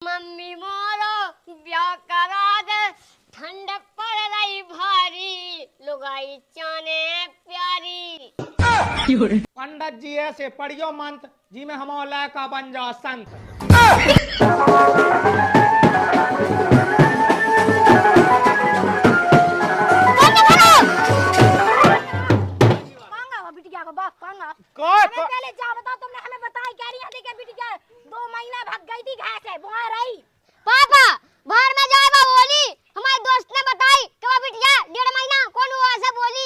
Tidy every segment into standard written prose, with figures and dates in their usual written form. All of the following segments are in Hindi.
मम्मी मोरो ब्याह करा दे, ठंड पड़ रही भारी, लुगाई चाने प्यारी। पंडित जी ऐसे पढ़ियो मंत्र जी में हम का बन जा संत। बिटिया को बाप कहूंगा। हमें पहले जा बताओ, तुमने हमें बताया क्या नहीं आती? बिटिया 2 महीना भाग गई थी घर से, वहां रही। पापा बाहर में जाएगा बोली, हमारे दोस्त ने बताई कि वो बिटिया 1.5 महीना कौन हुआ ऐसे बोली।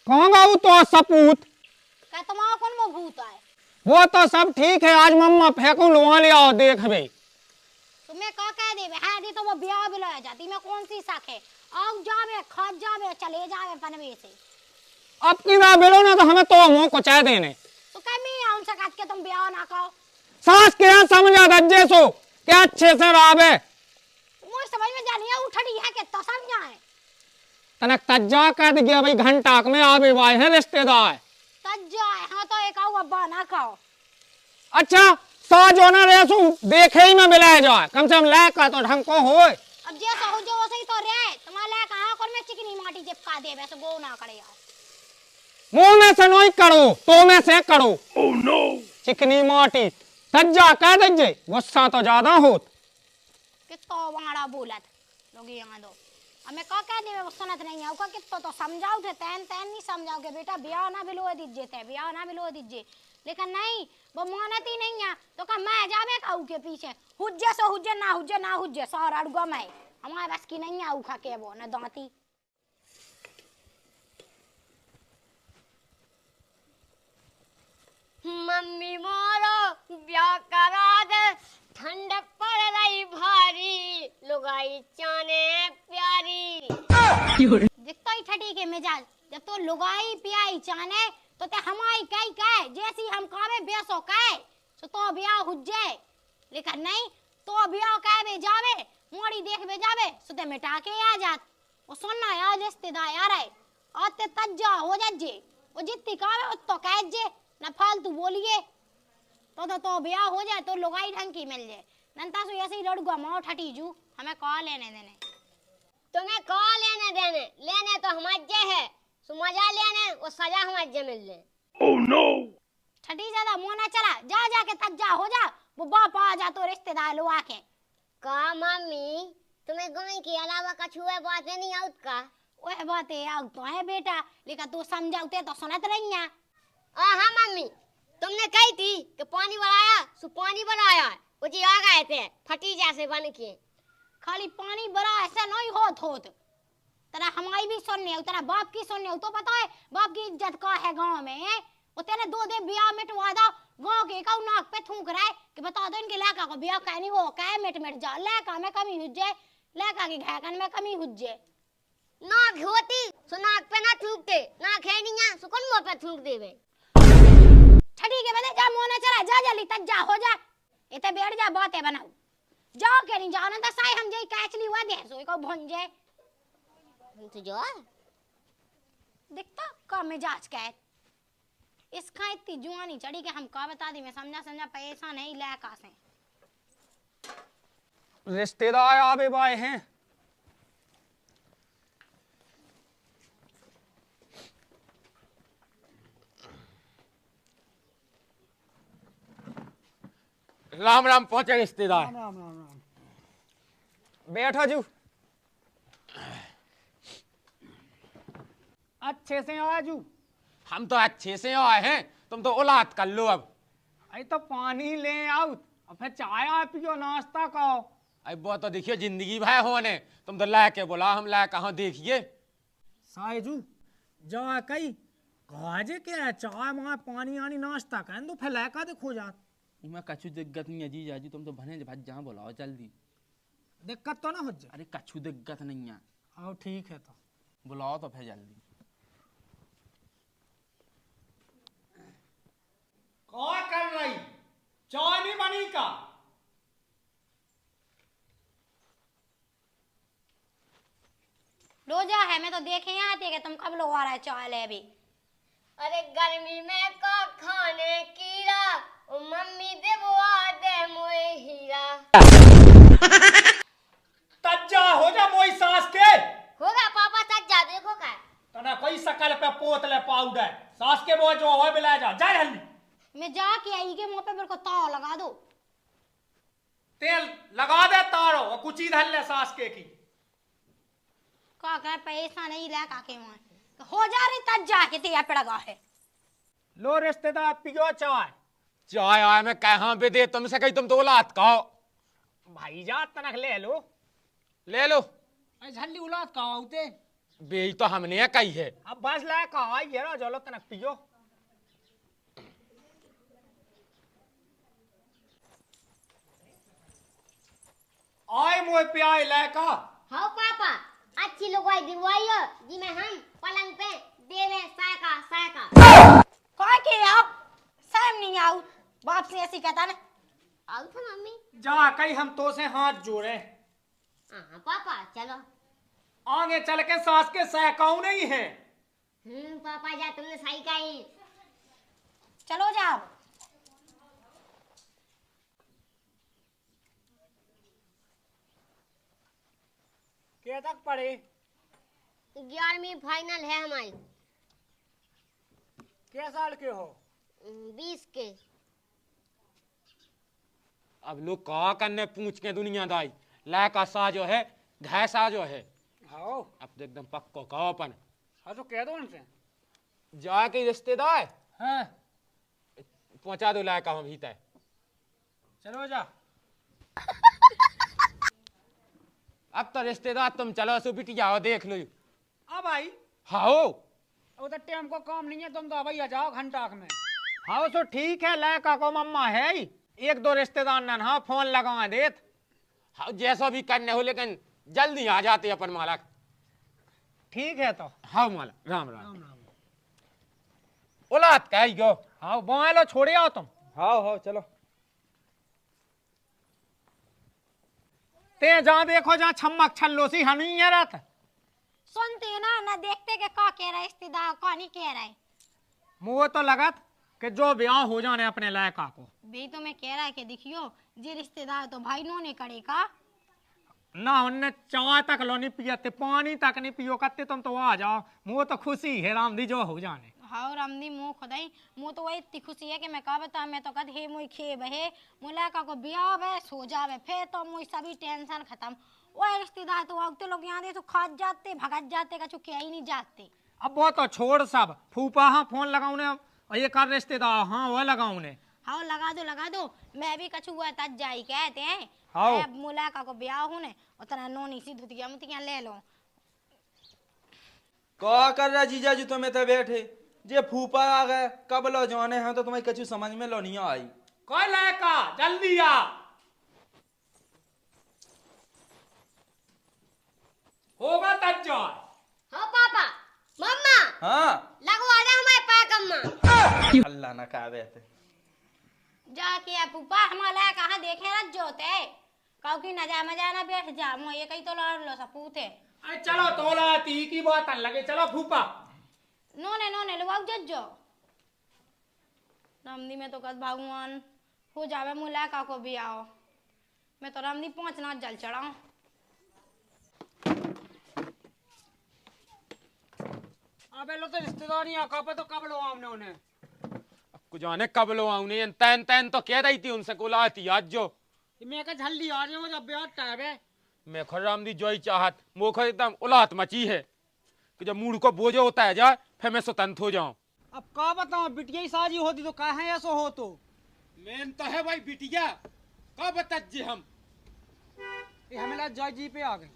कहूँगा वो तो सपूत क्या तुम्हारा कौन वो भूत है? वो तो सब ठीक है। आज मम्मा फेंकू लुआ ले आओ देख भाई। तुम्हें क्या कह दे है दी तो वो ब्याह भी लगा जाती में कौन सी शक है? आओ जावे खा जावे चले जावे पनवे से। अब की बात बेलो ना तो हमें तो मुंह को चाय देने तो कह मैं आऊं सकत के तुम ब्याह ना कहो। सास क्या समझा दज्जे सो क्या अच्छे से रावे मुझे समझ में जानी है उठड़ी है कि तो समझा है। तनक तज्जा कह दिया भाई घंटा में आवे वाए है रिश्तेदार तज्जा है। हाँ तो एक आओ अब्बा ना खाओ। अच्छा सा जो ना रेसू देखे ही में मिलाए जाए कम से कम लायक तो ढंग को होए। अब जैसा हो जो वैसे ही तो रहे। तुम्हारे लायक आंख और में चिकनी माटी चिपका दे वैसे गो ना करे यार। मुंह में से नहीं करो तो में से करो। oh, no. चिकनी माटी तज्जा कह दज्जे गुस्सा तो ज्यादा होत कितो वाड़ा बोलत लोग यहां दो हमें का कह दे वो सुनत नहीं है। ओका कितो तो समझाओ थे तैन तैन नहीं समझाओ के बेटा ब्याह ना बिलो दीजिए ते ब्याह ना बिलो दीजिए। लेकिन नहीं वो मानती नहीं है तो का मैं जावे खाऊ के पीछे हुज्जे से हुज्जे ना हुज्जे सारा अड़गा मैं हमारे बस की नहीं है उखा के वो न दांती। मम्मी मोरो ब्याह करा दे, ठंड पड़ रही भारी, लुगाई चाने प्यारी। दिखता ही ठठी के मिजाज जब तो लुगाई पियाई चाने तो ते हमारी कई कहे जैसी हम कावे बेसो कहे तो ब्याह हुज्जे। लेकिन नहीं तो ब्याह कहे बे जावे मोड़ी देख बे जावे सो ते मिटा के आ जात। वो सुनना यार रिश्तेदार यार है आते तज्जा हो जाजे वो जितनी कावे उतो कह जे ना फालतू बोलिए तो ब्याह हो जाए तो लुगाई ढंग की मिल जाए। नंता सो ऐसे ही लड़गा माओ ठटी जू हमें कॉल लेने देने। तुम्हें कॉल लेने देने लेने तो हमारे है सो मजा लेने वो सजा हमारे मिल जाए। oh, no. ठटी ज्यादा मोना चला जा जाके तज्जा हो जा वो बाप आ जा तो रिश्तेदार लो आके। का मम्मी तुम्हें गाय के अलावा कछु बातें नहीं आउत का? वह बातें आउत तो है बेटा लेकिन तू समझाते तो सुनत रही है। हाँ मम्मी तुमने कही थी कि पानी भराया सो पानी भराया वो जी आ गए थे फटी जैसे बन के। खाली पानी भरा ऐसा नहीं होत तेरा हमारी भी सुनने हो तेरा बाप की सुनने हो तो पता है बाप की इज्जत का है गांव में। वो तेरे 2 दिन ब्याह मिटवा दा गांव के का नाक पे थूक रहा है कि बता दो इनके लड़का को ब्याह का नहीं हो का मिट जा लड़का में कमी हुज्जे लड़का की घाकन में कमी हुज्जे। नाक होती सो नाक पे ना थूकते नाक है नहीं है सो कौन मुंह पे थूक देवे। ठठी के बदे जा मोना चला जा जल्दी तज्जा हो जा इते बैठ जा बातें बनाओ जाओ के नहीं जाओ ना तो साई हम जई कैचली हुआ दे सो को भंजे तो जो दिखता का मिजाज का इसका इतनी जुआनी चढ़ी के हम का बता दी मैं समझा पैसा नहीं लायका से। रिश्तेदार आवे बाए हैं राम राम पहुंचे रिश्तेदार। राम राम राम राम बैठो जू अच्छे से आया जू। हम तो अच्छे से आए हैं तुम तो औलाद कर लो अब। अरे तो पानी ले आओ और फिर चाय पियो नाश्ता करो। अब वो तो देखियो जिंदगी भाई होने तुम तो ला के बोला हम ला कहाँ देखिए साइजू जा कई काजे क्या चाय मां पानी आनी नाश्ता कर दो फिर लायका देखो जा इमा कछु दिक्कत नहीं है जी जाजी तुम तो भने भाई जहाँ बुलाओ जल्दी। दिक्कत तो ना हो जाए। अरे कछु दिक्कत नहीं है। आओ ठीक है तो बुलाओ तो फिर जल्दी। क्या कर रही चाय नहीं बनी का? रोजा है मैं तो देखे आते कि तुम कब लोग आ रहा है चाय ले भी अरे गर्मी में का खाने कीड़ा, ओ मम्मी देबुआ दे मोए हीरा। तज्जा हो जा मोई सास के। होगा पापा तज्जा देखो का। तना कोई शकल पे पोतले पाउडर सास के वो जो होए बिला जा जा जल्दी। मैं जाके आई के मुंह पे मेरे को ताव लगा दो। तेल लगा दे तारो और कुछ इधर ले सास के की। का कह पैसा नहीं ला काके वहां तो हो जा रही तज्जा के तिया पड़गा है। लो रिश्तेदार पियो चाय। चाय आए मैं कहाँ पे दे तुमसे कही तुम तो औलाद कहो। भाई जा तनक ले लो। ले लो। झल्ली औलाद का आउते। बेई तो हमने कही है। अब बस ला का ये रो चलो तनक पियो। आए मोए प्याय ले का। हाँ पापा अच्छी लुगाई दिलवाइयो जी में हम पलंग पे देवे साका साका। कह के आप साम नहीं आऊ बाप से ऐसी कहता ना। आऊ था मम्मी। जा कहीं हम तो से हाथ जोड़े। हाँ पापा चलो। आगे चल के सास के सहकाऊ नहीं है। पापा जा तुमने सही कही। चलो जाओ। क्या तक पढ़े? 11वीं फाइनल है हमारी। क्या साल के हो? 20 के। अब लोग का करने पूछ के दुनियादारी लायका सा जो है घैसा जो है। हाँ अब तो एकदम पक्को कहो अपन। हाँ तो कह दो उनसे। जाके रिश्तेदार हाँ पहुंचा दो लायका हम भीतर। चलो जा। अब तो रिश्तेदार तुम चलो सो बिटिया आओ देख लो। अब आई। हाँ उधर टाइम को काम नहीं है तुम तो भैया जाओ घंटा में। हाँ तो ठीक है लायका को मम्मा है ही। एक दो रिश्तेदार न हाँ फोन लगा देत। हाँ जैसा भी करने हो लेकिन जल्दी आ जाते अपन मालक। ठीक है तो। हाँ मालक राम राम। औलाद कह गो। हाँ बोए लो छोड़े आओ तुम। हाँ हाँ चलो। ते जहाँ देखो जहाँ छम्मक छल्लो सी हनी है रात। सुनते ना देखते के का कह रहा है रिश्तेदार का नहीं कह रहा है। मुँह तो लगत कि जो ब्याह हो जाने अपने लायका को। बे तो मैं कह रहा है कि देखियो जे रिश्तेदार तो भाई नो ने करेगा ना उनने चाय तक लो नहीं पियते पानी तक नहीं पियो करते तुम तो आ जाओ। मुँह तो खुशी है रामदी जो हो जाने। हाँ रामदी मुँह खुदाई मुँह तो वही इतनी खुशी है कि मैं कहा बता मैं तो कद हे मुई खे बहे मुलाका को ब्याह बे सो जावे फिर तो मुई सभी टेंशन खत्म। वो रिश्तेदार तो आते लोग यहाँ दे तो खाद जाते भगत जाते का चुके ही नहीं जाते। अब वो तो छोड़ सब फूफा हाँ फोन लगाऊने और ये कर रिश्तेदार हाँ वो लगाऊने। हाँ लगा दो मैं भी कछु हुआ तज जाई कहते हैं। हाँ मुलाका को ब्याह होने उतना नोनी सी धुतिया मुतिया ले लो। क्या कर रहा जीजा जी तुम्हें तो बैठे जे फूफा आ गए कब लो जाने हैं तो तुम्हें कछु समझ में लो नहीं आई। कोई लायका जल्दी आ। होगा तज्जा। हाँ पापा मम्मा हाँ लगवा दे हमारे पैक अम्मा। अल्लाह ना कहा बैठे जाके पुप्पा हमारा कहाँ देखे ना जोते कहो कि न जा मजा ना बैठ जा मो ये कहीं तो लड़ लो सपूते। अरे चलो तोला ती की बात लगे चलो फूफा। नोने लुवाक जज्जो रामदी में तो कद भगवान हो जावे मुलाका को भी आओ मैं तो रामदी पहुंचना जल चढ़ाऊं। अबे लो तो रिश्तेदारी आका पे तो कब लो आमने उन्हें। कुछ जाने कब लो आऊने तैन तैन तो कह रही थी उनसे कोलाती आज जो मैं का जल्दी आ जाओ जब ब्याह टाइम है। मैं खराम दी जोई चाहत मोख एकदम उलात मची है कि जब मूड को बोझो होता है जा फिर मैं स्वतंत्र हो जाऊं। अब का बताऊं बिटिया ही साजी होती तो कहा है ऐसा हो तो। मेन तो है भाई बिटिया कब बता जी हम ये हमें ला जय जी पे आ गई।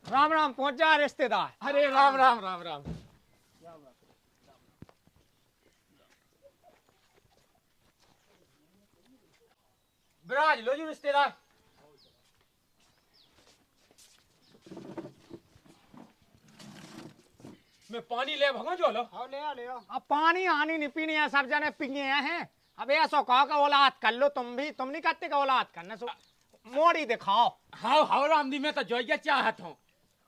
राम राम पहुंच जा रिश्तेदार। अरे राम राम राम राम। विराज लो जी रिश्तेदार। मैं पानी ले भगा जो लो। हाँ ले आओ। अब पानी आनी नहीं पीनी है, सब जने पिए हैं। अब ऐसा कहो का औलाद कर लो तुम भी, तुम नहीं करते का औलाद करना सो मोड़ी दिखाओ। हाँ रामदी मैं तो जोइया चाहत हूँ।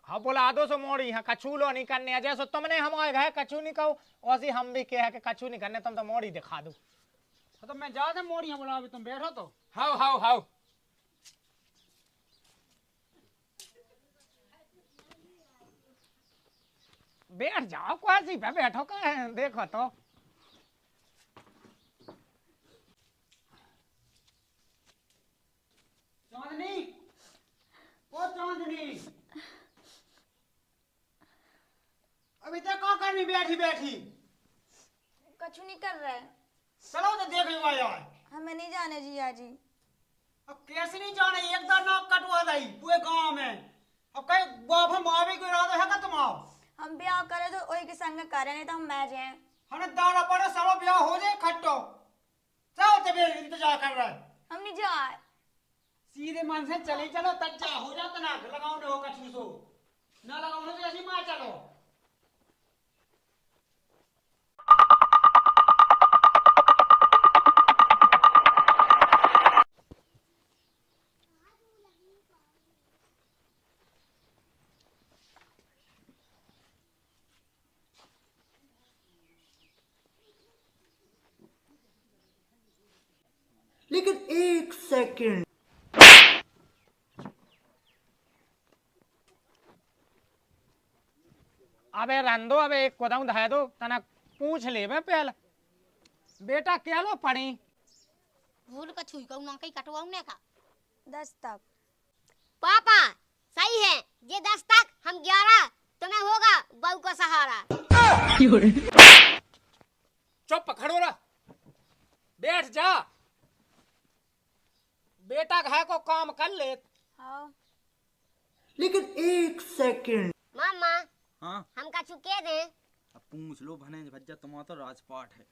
हाँ बुला दो सो मोड़ी, हाँ कछू लो नहीं करने है, जैसे तुमने हमारे घर कछू नहीं कहो वैसे हम भी कहे कि कछू नहीं करने, तुम तो मोड़ी दिखा दो। तो मैं ज्यादा मोड़ी बुला, अभी तुम बैठो तो। हाँ बैठ जाओ, क्वासी पे बैठो का है, देखो तो। चांदनी, ओ चांदनी, अभी तक क्या करनी बैठी बैठी? कछु नहीं कर रहा है। चलो तो देख लो यार। हमें नहीं जाने जिया जी। अब कैसे नहीं जाने, एक बार नाक कटवा दई पूरे गांव में। अब कहीं बाबा मावे को इरादा है का तुम्हारा? हम ब्याह करे तो वही के संग करे, नहीं तो हम मैच हैं। हमें दाना पड़े सारा ब्याह हो जाए खट्टो। चलो तबे इंतजार कर रहा है। हम नहीं जाए। सीधे मन से चले चलो, तज्जा हो जाता ना लगाओ न हो कछु सो ना लगाओ न तो ऐसी मार चलो। लेकिन एक सेकंड, अबे रंदो, अबे एक कोदम धाय दो तना पूछ ले बे पहले बेटा क्या लो पड़ी। भूल का छुई कहूँ ना कहीं कटवाऊँ ने का 10 तक। पापा सही है, ये 10 तक हम 11, तुम्हें होगा बहू का सहारा। चुप खड़ो रहा, बैठ जा। बेटा घर को काम कर ले। हाँ। लेकिन एक सेकंड। मामा हाँ हम का चुके दे। अब पूछ लो भने भज्जा, तुम्हारा तो राजपाट है।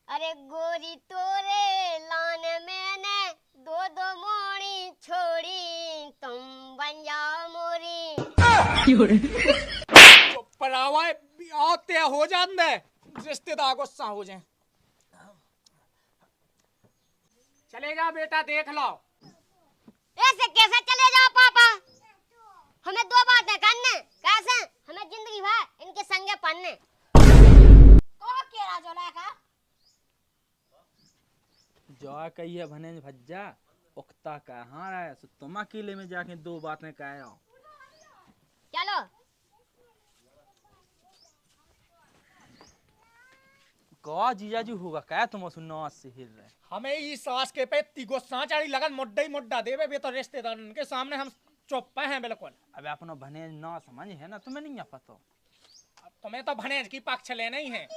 अरे गोरी तोरे लान मैंने 2 मोड़ी छोड़ी, तुम बन जाओ मोरी। चुप रहा, आते हो जान दे, रिश्तेदार गुस्सा हो जाए। चले जा बेटा, देख लो। ऐसे कैसे चले जाओ पापा, हमें 2 बातें करने, कैसे हमें जिंदगी भर इनके संगे पढ़ने। कौन कह रहा जो लाका जो कही है भने भज्जा उक्ता कहाँ रहा है, सो तुम अकेले में जाके 2 बातें कह रहा हो। चलो कहा जीजाजी होगा क्या, तुम सुनो से हिल रहे। हमें ई सास के पे ती गुस्सा चढ़ी लगन, मुड्डा ही मुड्डा देवे बे तो रिश्तेदार के सामने हम चुप हैं बिल्कुल। अब अपना भने ना समझ है ना, तुम्हें नहीं पता। अब तुम्हें तो भनेज की पक्ष लेना ही है,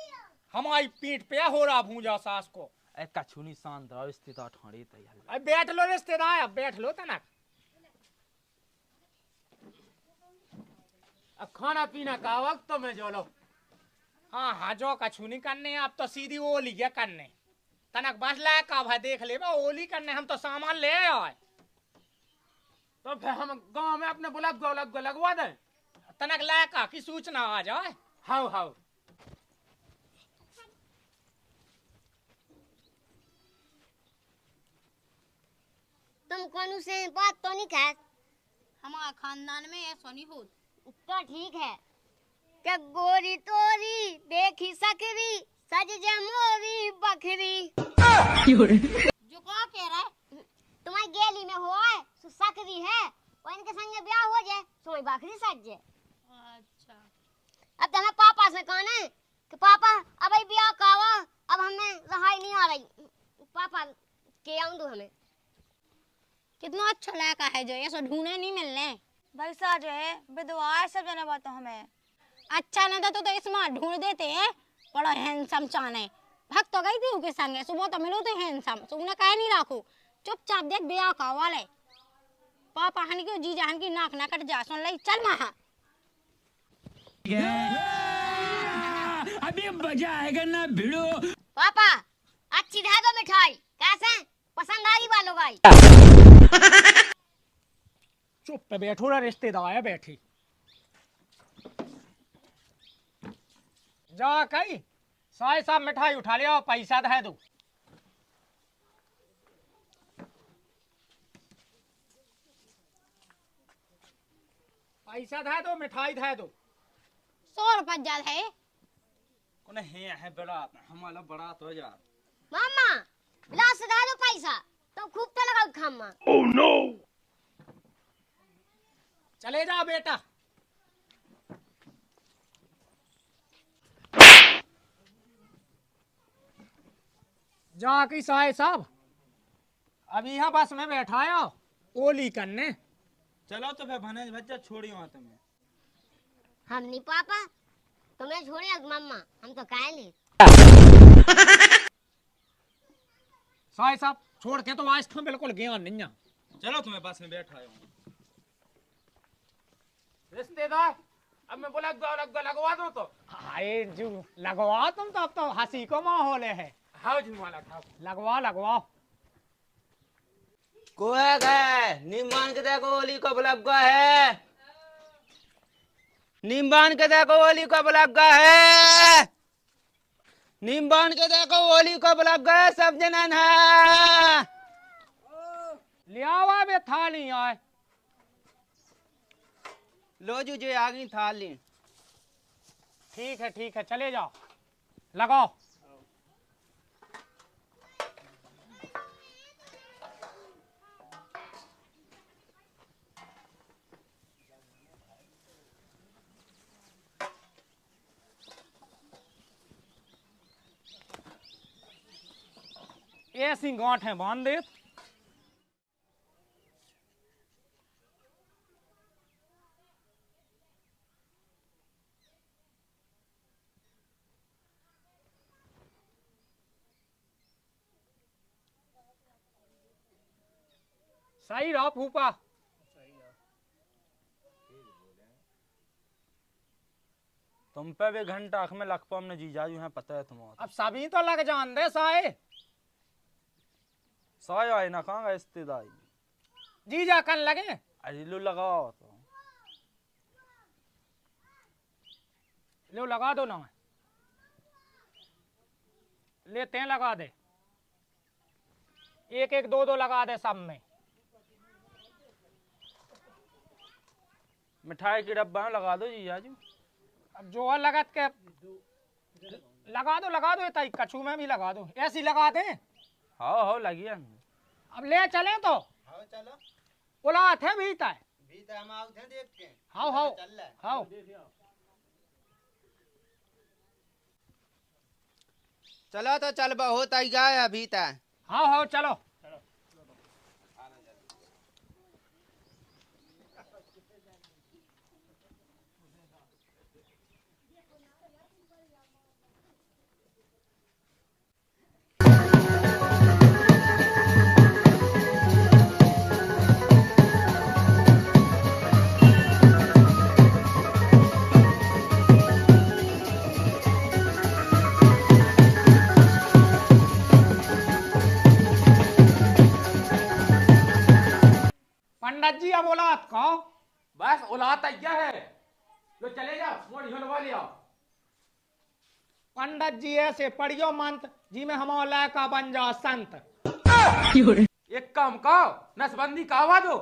हमारी पीठ पे हो रहा भूजा सास को। ए कछुनी शांत रहो, स्थिति ठंडी तई हल। अब बैठ लो रिश्तेदार, अब बैठ लो तना। अब खाना पीना का वक्त तो मैं जो लो। हाँ जो कछु नहीं करने, अब तो सीधी ओली है करने। तनक बस ला का भाई देख ले ओली करने, हम तो सामान ले आए। तो फिर हम गांव में अपने गुलाब को लगवा दें। तनक ला का की सूचना आ जाए। हाँ तुम कौन से बात तो नहीं कह, हमारे खानदान में ऐसा नहीं होत। तो ठीक है कि गोरी तोरी देखी सकरी, सज जमोरी बखरी। जो क्या कह रहा है? तुम्हारी गेली में हुआ है सो सकरी है, और इनके संगे ब्याह हो जाए सो बखरी सज जाए। अच्छा। अब तो हमें पापा से कहना है कि पापा अब ही ब्याह कावा, अब हमें रहाई नहीं आ रही, पापा के आऊं दो हमें। कितना अच्छा लड़का है जो, ये सो ढूंढने नहीं मिलने। भाई सा जो है विधवा है, सब जने बात हमें अच्छा नहीं था तो इसमें ढूंढ देते हैं। बड़ा हैंडसम चाने भक्त तो गई थी उनके संगे, सुबह तो मिलो तो हैंडसम, तो उन्हें कह नहीं रखो, चुपचाप देख ब्याह का वाले। पापा हन की जीजा हन की नाक ना कट जा, सुन ले चल महा। अभी मजा आएगा ना भिड़ो। पापा अच्छी दे दो मिठाई, कैसे पसंद आ रही वालों भाई। चुप पे बैठो रा, रिश्तेदार है बैठी। जा कही साई साहब मिठाई उठा लिया, पैसा दे दो। पैसा दे दो, मिठाई दे दो। 100 रुपये ज्यादा है। कोने है बड़ा हमारा बड़ा तो यार। मामा लास्ट दे दो पैसा तो खूब तो लगाओ खामा। चले जाओ बेटा। जा की साई साहब अभी यहाँ बस में बैठा है ओली करने। चलो तो फिर भनेज बच्चा छोड़ियो वहां तुम्हें। हम नहीं पापा तुम्हें छोड़िए मामा, हम तो काहे नहीं। साई साहब छोड़ के तो आज तो बिल्कुल ज्ञान नहीं है। चलो तुम्हें बस में बैठा हूँ। रिश्तेदार अब मैं बोला लगवा दो तो। हाय जो लगवा तुम तो, अब तो हंसी को माहौल है। हाँ जी माला खाओ। लगवा लगवाओ। कोई है नीमान के देखो ओली को लगा है। नीमान के देखो ओली को लगा है। नीमान के देखो ओली को लगा है। सब जनन है। लियावा बे थाली आए। लो जो आगे थाली। ठीक है चले जाओ लगाओ। ऐसी गांठ है बांध दे। सही रहो फूफा। तुम पे भी घंटा आँख में लग पाम ने जीजाजू है पता है तुम्हें। अब सभी तो लग जान दे साए। साय आए ना कहाँ गए रिश्तेदारी। जीजा कन लगे। अरे लो लगाओ तो। लो लगा दो ना। लेते हैं लगा दे। एक एक दो लगा दे सब में। मिठाई की डब्बा में लगा दो जीजाजू। अब जो लगत के लगा दो ताई कछू में भी लगा दो। ऐसी लगा दे। हाँ लगी है। अब ले चले तो चलो उलात है भीता है। भीतर हम आउट हैं देख के। हाँ चलो तो चल बहुत आई गया अभी तक। हाँ चलो। पंडित जी अब औलाद कहो। बस औलाद तैयार है। लो चले जाओ मोड़ झोलवा ले आओ। पंडित जी ऐसे पढ़ियो मंत्र जी में हमारा लायका बन जा संत। एक काम करो नसबंदी का आवाज दो।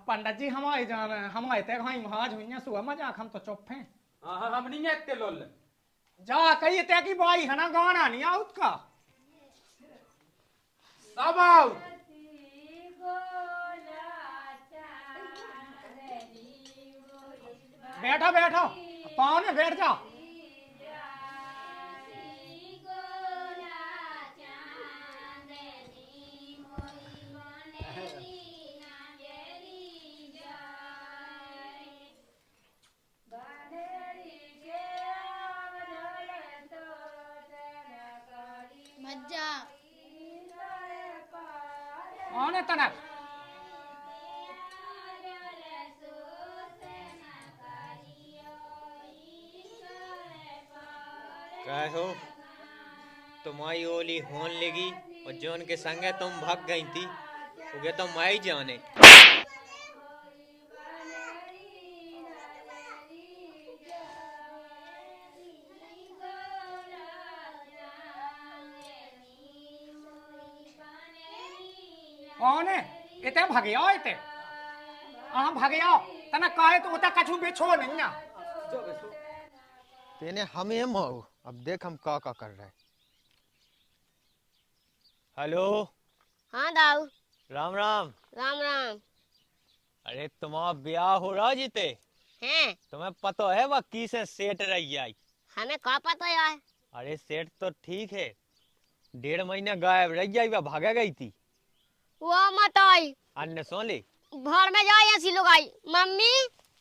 पंडित जी हमारे जान हमारे ते भाई महाज हुई सुबह मजाक हम तो चुप हैं। हाँ हम नहीं है इतने लोल। जा कही ते की बाई है ना गाना नहीं आउट का। सब आओ। बैठो पाँव ने बैठ जाओ। मज्जा कौन है तनक। काय हो तुम्हारी ओली होन लगी और जोन के संगे तुम भाग गई थी उगे तो मैं ही जाने। कौन है इते भगियो इते भगियो तना कहे तो उता कछु बेछो नहीं ना तेने हमें माऊ अब देख हम का कर रहे हैं। हेलो हाँ दाऊ। राम राम। राम राम। अरे तुम्हारा ब्याह हो रहा जीते हैं? तुम्हें पता है वह की से सेट रही आई? हमें क्या पता यार। अरे सेट तो ठीक है, 1.5 महीना गायब रह गई, वह भागा गई थी। वो मत आई अन्य सो ले घर में जाए ऐसी लोग आई। मम्मी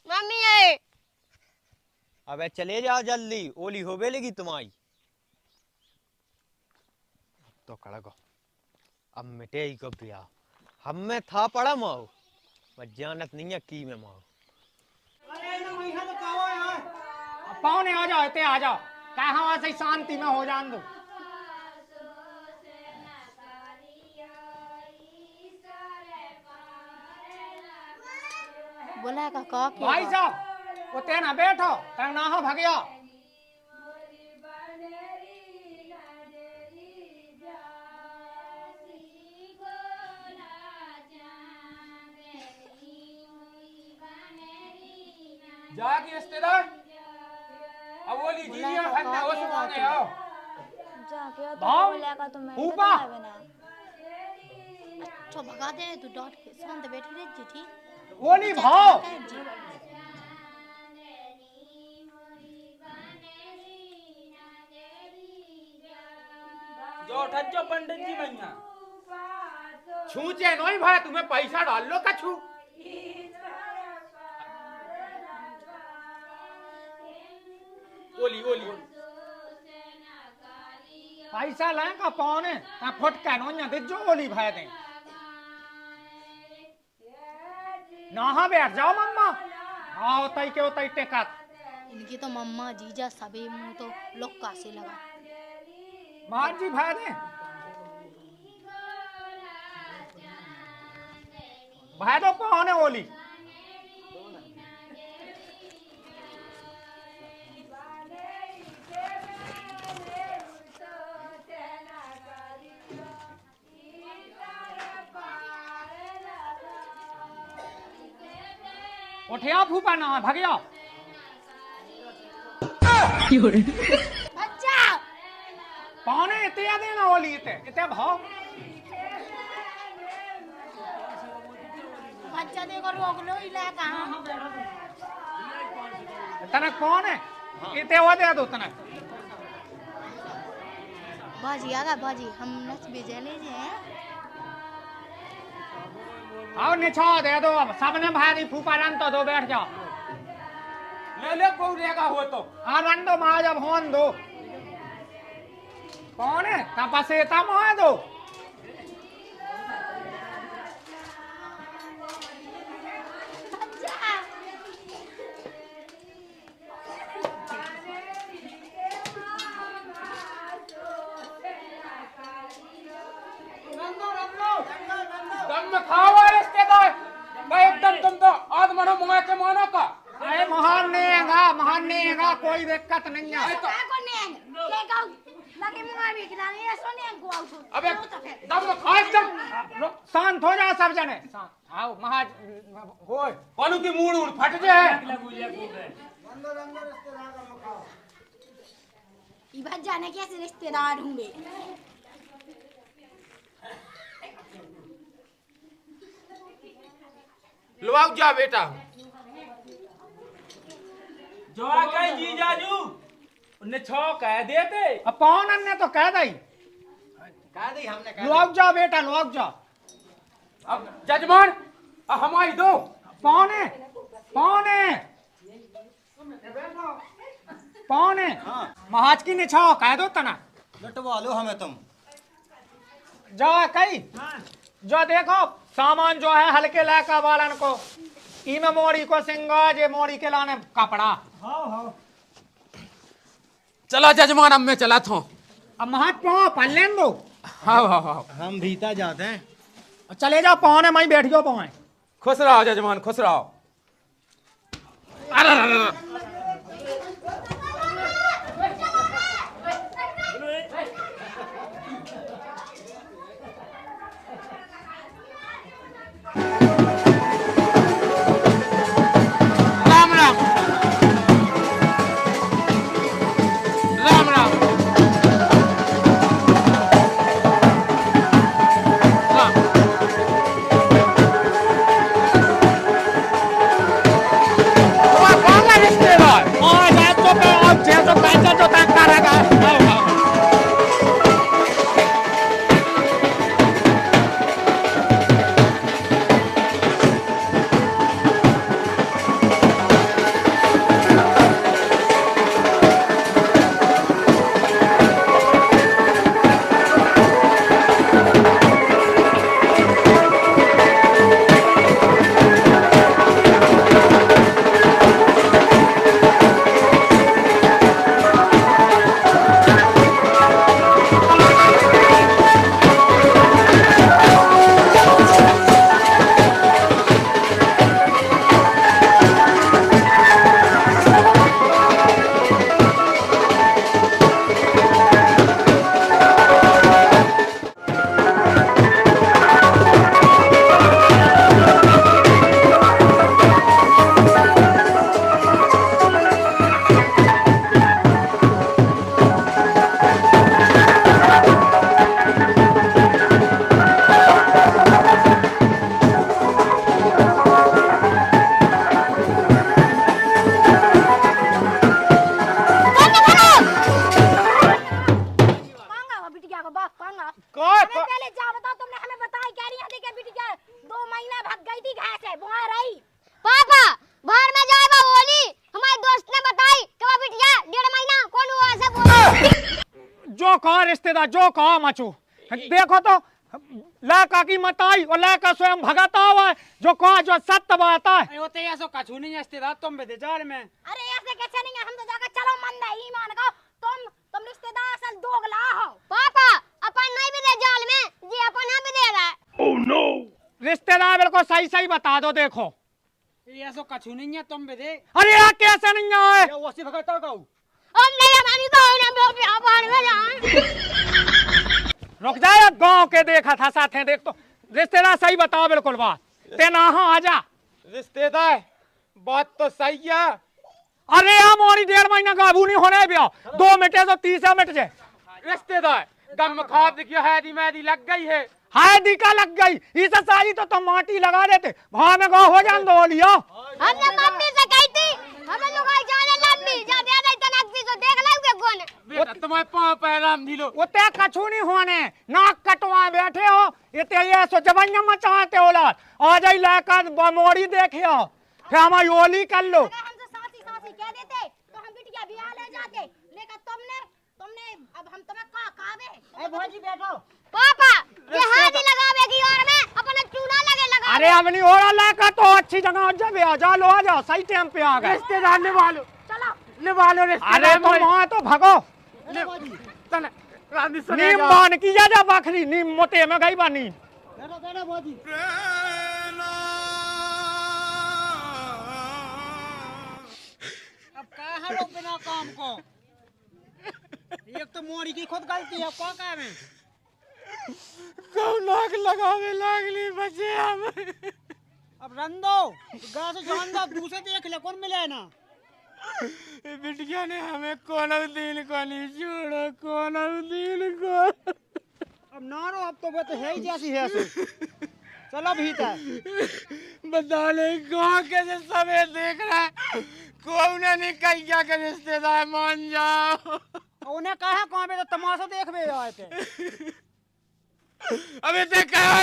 मम्मी है। अबे चले जाओ जल्दी, ओली होवे लगी तुम्हारी। तो कड़गो अब मिटे ही को ब्याह हमें था पड़ा माओ, वह जानत नहीं है की में माओ। अरे ना महिला तो कावा यार। पौने आ जाओ इते आ जाओ कहा वहां से शांति में हो जान दो। बोला का भाई साहब उते ना बैठो तंग ना हो भगियो। जाके रिश्तेदार अब वो लीजिए और फटना हो सुनाने आओ। जाके भाव, बोला का तो मैं ऊपा। अच्छा भगा दे तू डॉट के शांत बैठी रह जी ठीक। ओली भाव जो ठज्जो पंडित जी भैया छूचे नहीं भाई तुम्हें पैसा डाल लो कछु। ओली ओली पैसा लाए का पौने ता फुट के नो दे जो ओली भाई दे ना बैठ जाओ मम्मा आओ तई के तई टेका। इनकी तो मम्मा जीजा सभी मुंह तो लोग कासे लगा। मां जी भाई दे भाई तो पौने ओली उठिया फूफा ना भगिया। बच्चा पौने इते देना ओली इते भाव बच्चा देखो रोक लो इला कहां। तनक कौन है इते वो दे दो तनक। बाजी आगा बाजी हम नच बेजे ले जे आओ निछा दे दो अब सबने भाई फूफा रन तो दो बैठ जाओ। ले ले को रेगा हो तो हाँ रन दो माँ जब होन दो कौन है तपसेता मोह दो। दम में खाओ रिश्तेदार भाई एकदम तुम तो आज मनो मुंगा के मानो का। अरे महान नहीं है कोई दिक्कत नहीं है। अबे दम में खाओ एकदम शांत हो जाओ सब जने आओ महाज होय पालू की मूड उड़ फट जाए। इधर जाने कैसे रिश्तेदार होंगे। लो आओ जा बेटा जो कहीं जी जाजू उन्हें छो कह देते। अब पौन ने तो कह दी लोग जाओ बेटा लोग जाओ। अब जजमान हमारी दो पौने महाज की निछाओ कह दो तना लटवा लो हमें तुम। जाओ कई जो देखो सामान जो है हल्के लाका वालन को इमे मोड़ी को सिंगा जे मोड़ी के लाने कपड़ा। हाँ चला जजमान अब मैं चला था। अब महाज पाओ पल्लेन दो। हाँ हम भीता जाते हैं। चले जाओ पौने मई बैठियो पाए। खुश रहो जजमान खुश रहो। अरे हमें पहले जा बताओ, तुमने हमें बताया क्या नहीं? के बिटिया 2 महीना भाग गई थी घर से, वहाँ रही। पापा बाहर में जाए बा बोली, हमारे दोस्त ने बताई कि वो बिटिया 1.5 महीना कौन हुआ ऐसे बोली। जो कहा रिश्तेदार, जो कहा मचू, देखो तो लड़का की मताई और लड़का स्वयं भगाता हुआ है, जो कहा जो सत्य बात है। होते ऐसा कछु नहीं रिश्तेदार तुम बेजार में। अरे ऐसे कैसे नहीं है, हम तो जाकर चलो मन है ईमान का, तुम रिश्तेदार असल दोगला हो। पापा अपन नहीं भी दे जाल में, जी अपन यहाँ भी दे रहा है। ओह नो, रिश्तेदार बिल्कुल सही सही बता दो। देखो ऐसा कछु नहीं है तुम बेदे। अरे यार कैसे नहीं है, वसी भगता का हम नहीं हमारी तो ना बाहर में जाए। रुक जाए, गांव के देखा था साथ हैं, देख तो रिश्तेदार सही बताओ बिल्कुल बात। तेना हाँ आजा रिश्तेदार बात तो सही है। अरे हम और 1.5 महीना काबू नहीं होने भी 2 मिनटे तो 30 मिनट जाए। रिश्तेदार गम खाब देखियो हैदी मैदी लग गई है। हाय दिका लग गई, इसे सारी तो तुम माटी लगा देते, भाव में गाँव हो जान दो लियो। हमने मम्मी से कही थी हमें लुगाई जाने लम्बी जा दे दे तनक तो देख लोगे कौन है। बेटा तुम्हारे पाँव पैराम दिलो। वो ते कछु नहीं होने, नाक कटवा बैठे हो, ये सो जबैया मचाते हो लाल। आ जाई लाकर मोड़ी देखे हो, फिर हमारी ओली कर लो। अगर हमसे सासी सासी कह देते तो हम बिटिया बियाह ले जाते, लेकिन तुमने अब हम तुम्हें कावे। ए भौजी बैठो। पापा ये हाथ ही लगावेगी और मैं अपना चूना लगे लगा। अरे अब नहीं हो रहा लाकर तो अच्छी जगह जब आ जा लो, आ जाओ सही टाइम पे आ गए। रिश्तेदार निभा लो, चलो निभा लो अरे रिश्तेदार। तुम वहाँ तो भगो, चल रानी सुने नीम जा। बांध की जा बकरी, नीम मोटे में गई बानी। बैठो बैठो भौजी। अब कहा लोग बिना काम को, एक तो मोरी की खुद गलती है, क्या काम है? कौन नाक लगावे लागली बचे हम। अब रन दो, गाय से जान दो, दूसरे देख ले कौन मिले ना। बिटिया ने हमें कोनो दिन को नहीं छोड़ा, कोनो दिन को। अब ना रो, अब तो वो तो है ही जैसी है सो। चलो भीतर। बता ले गाँव के जो समय देख रहा है, कौन नहीं कही क्या के रिश्तेदार मान जाओ। उन्हें कहा कहाँ पे तो तमाशा देख भी आए थे। अबे ते कहा